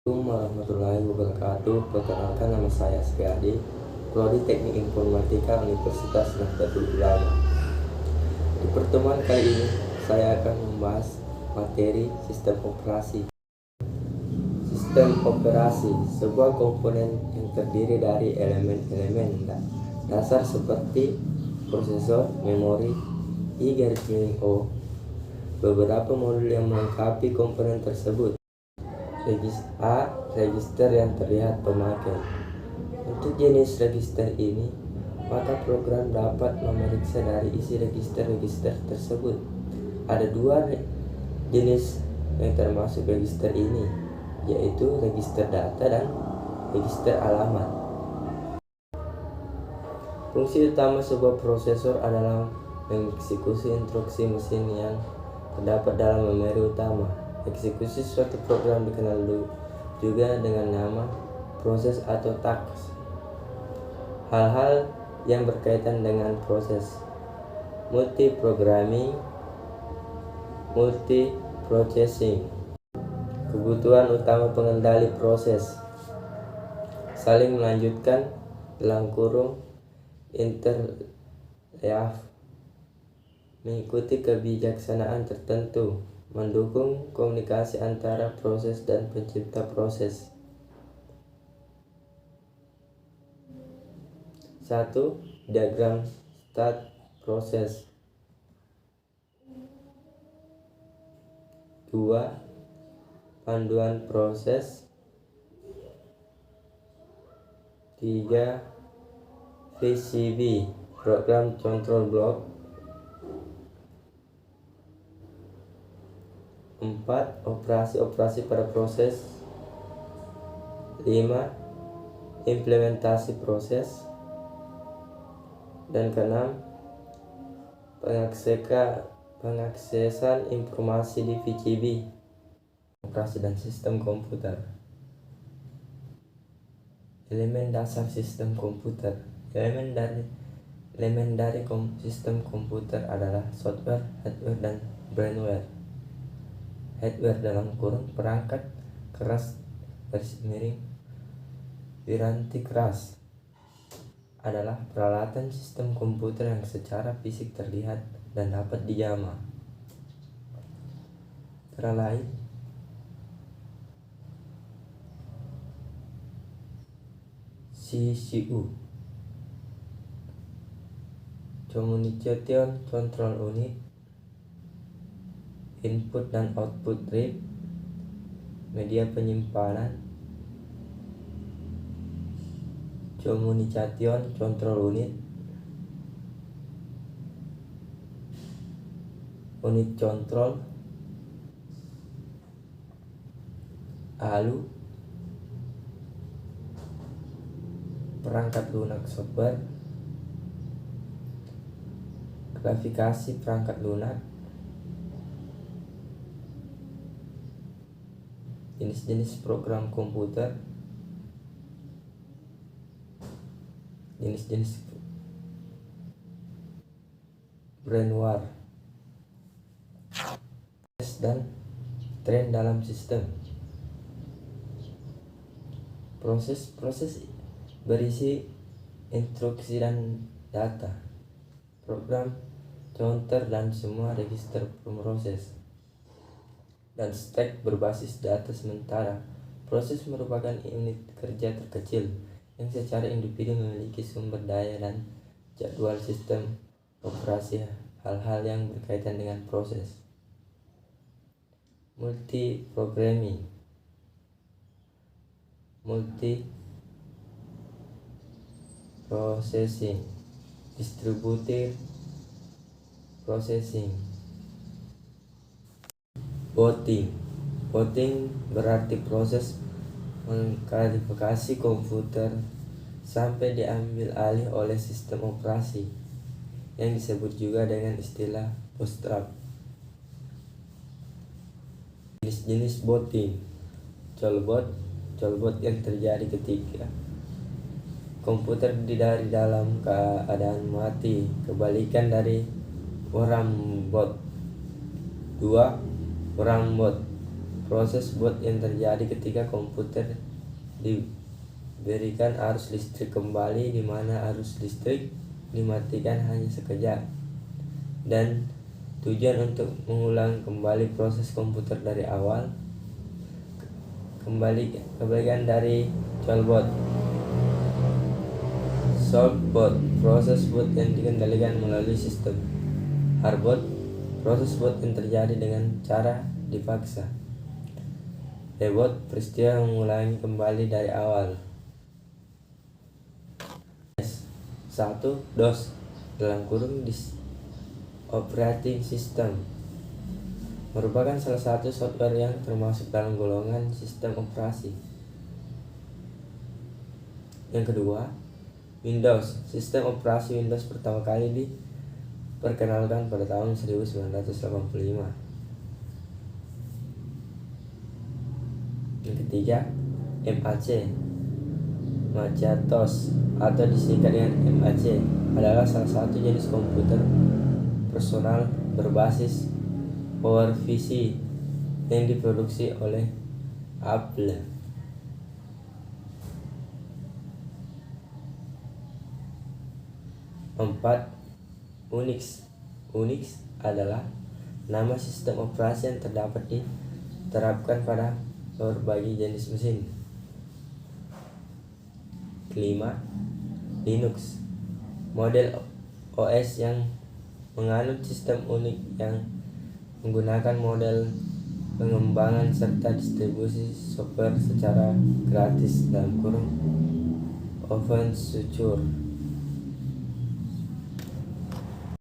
Assalamualaikum warahmatullahi wabarakatuh. Perkenalkan, nama saya Sriadi, Prodi Teknik Informatika Universitas Nahdlatul Ulama. Di pertemuan kali ini saya akan membahas materi sistem operasi. Sistem operasi sebuah komponen yang terdiri dari elemen-elemen dasar seperti prosesor, memori, I-O, beberapa modul yang melengkapi komponen tersebut. Register yang terlihat pemakai. Untuk jenis register ini, maka program dapat memeriksa dari isi register tersebut. Ada dua jenis yang termasuk register ini, yaitu register data dan register alamat. Fungsi utama sebuah prosesor adalah mengeksekusi instruksi mesin yang terdapat dalam memori utama. Eksekusi suatu program dikenal juga dengan nama proses atau task. Hal-hal yang berkaitan dengan proses: multiprogramming, multiprocessing. Kebutuhan utama pengendali proses: saling melanjutkan, interleaf, mengikuti kebijaksanaan tertentu, mendukung komunikasi antara proses dan pencipta proses. 1. Diagram state proses. 2. Panduan proses. 3. PCB, program control block. 4. Operasi pada proses. 5. Implementasi proses. Dan keenam, pengaksesan informasi di PCB. Operasi dan sistem komputer. Elemen dasar sistem komputer. Elemen dari sistem komputer adalah software, hardware, dan brainware. Hardware dalam kurung perangkat keras garis miring piranti keras adalah peralatan sistem komputer yang secara fisik terlihat dan dapat dijamah. Antara lain CPU, Communication Control Unit, input dan output rate, media penyimpanan, Communication Control Unit, unit control, ALU, perangkat lunak software, grafikasi perangkat lunak, jenis-jenis program komputer, jenis-jenis brainware, dan tren dalam sistem. Proses berisi instruksi dan data, program, counter, dan semua register pemroses, dan stack berbasis data sementara. Proses merupakan unit kerja terkecil yang secara individu memiliki sumber daya dan jadwal sistem operasi. Hal-hal yang berkaitan dengan proses: multiprogramming, multiprocessing, distributed processing. Booting berarti proses mengkalibrasi komputer sampai diambil alih oleh sistem operasi, yang disebut juga dengan istilah bootstrap. Jenis-jenis booting: colbot yang terjadi ketika komputer dari dalam keadaan mati, kebalikan dari orang bot. 2. Orang bot proses boot yang terjadi ketika komputer diberikan arus listrik kembali, di mana arus listrik dimatikan hanya sekejap, dan tujuan untuk mengulang kembali proses komputer dari awal. Kebalikan dari Solveboot. Solveboot, proses boot yang dikendalikan melalui sistem. Hardboot, proses boot yang terjadi dengan cara dipaksa. Reboot, peristiwa mengulangi kembali dari awal. 1. DOS (Operating System) merupakan salah satu software yang termasuk dalam golongan sistem operasi. Yang kedua, Windows. Sistem operasi Windows pertama kali diperkenalkan pada tahun 1985. Yang ketiga, MAC. Macintosh atau disingkat dengan MAC adalah salah satu jenis komputer personal berbasis PowerPC yang diproduksi oleh Apple. 4. Unix. Unix adalah nama sistem operasi yang diterapkan pada berbagai jenis mesin. 5. Linux. Model OS yang menganut sistem unik yang menggunakan model pengembangan serta distribusi software secara gratis (open source).